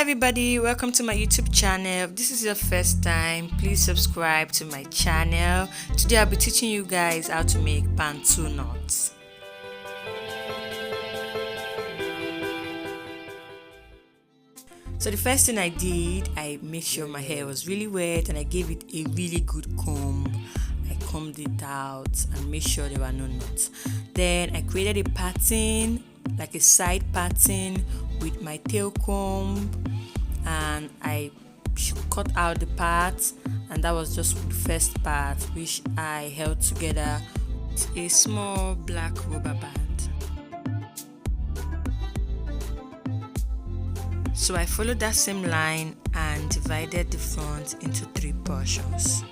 everybody, welcome to my YouTube channel. If this is your first time, please subscribe to my channel. Today I'll be teaching you guys how to make Bantú knots. So the first thing I did, I made sure my hair was really wet and I gave it a really good comb. I combed it out and made sure there were no knots. Then I created a pattern, like a side pattern with my tail comb, and I cut out the parts, and that was just the first part, which I held together with a small black rubber band. So I followed that same line and divided the front into 3 portions.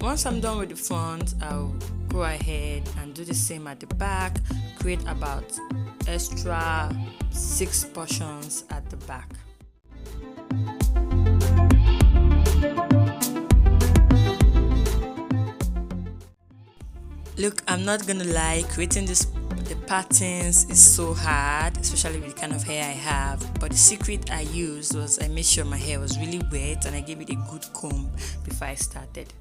Once I'm done with the front, I'll go ahead and do the same at the back, create about extra 6 portions at the back. Look, I'm not gonna lie, creating the patterns is so hard, especially with the kind of hair I have, but the secret I used was I made sure my hair was really wet and I gave it a good comb before I started.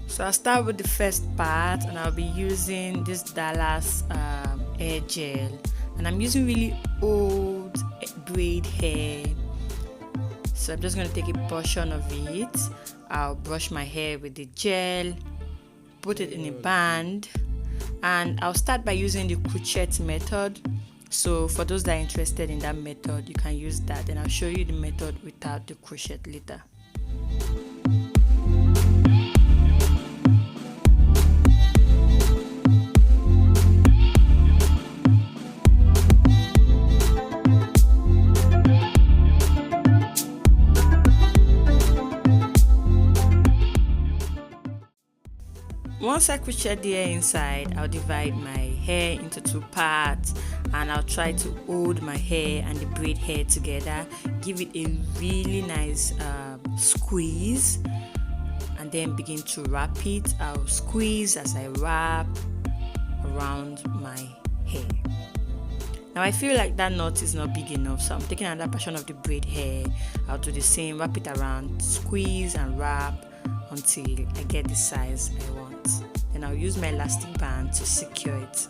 So I'll start with the first part, and I'll be using this Dallas hair gel, and I'm using really old braid hair. So I'm just going to take a portion of it. I'll brush my hair with the gel, put it in a band, and I'll start by using the crochet method. So for those that are interested in that method, you can use that, and I'll show you the method without the crochet later. Once I crochet the hair inside, I'll divide my hair into 2 parts, and I'll try to hold my hair and the braid hair together, give it a really nice squeeze, and then begin to wrap it. I'll squeeze as I wrap around my hair. Now I feel like that knot is not big enough, so I'm taking another portion of the braid hair. I'll do the same, wrap it around, squeeze and wrap until I get the size I want. Then I'll use my elastic band to secure it.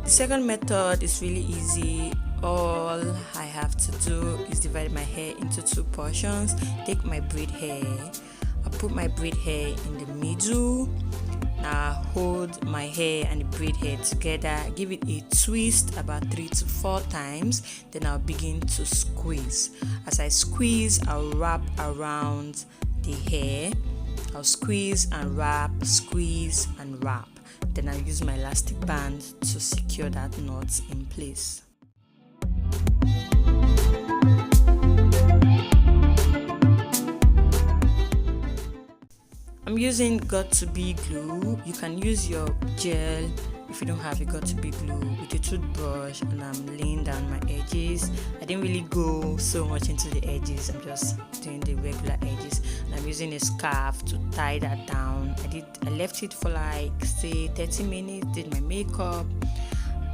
The second method is really easy. All I have to do is divide my hair into 2 portions, take my braid hair, I put my braid hair in the middle. Now hold my hair and the braid hair together, give it a twist about 3 to 4 times, then I'll begin to squeeze. As I squeeze, I'll wrap around the hair. I'll squeeze and wrap, squeeze and wrap. Then I'll use my elastic band to secure that knot in place. I'm using got-to-be glue. You can use your gel if you don't have a got-to-be glue with a toothbrush, and I'm laying down my edges. I didn't really go so much into the edges, I'm just doing the regular edges, and I'm using a scarf to tie that down. I left it for like say 30 minutes, did my makeup,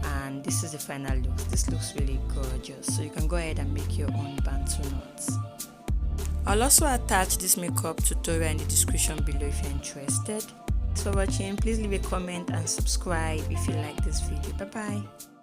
and this is the final look. This looks really gorgeous, so you can go ahead and make your own Bantú knots. I'll also attach this makeup tutorial in the description below if you're interested. Thanks for watching. Please leave a comment and subscribe if you like this video. Bye bye.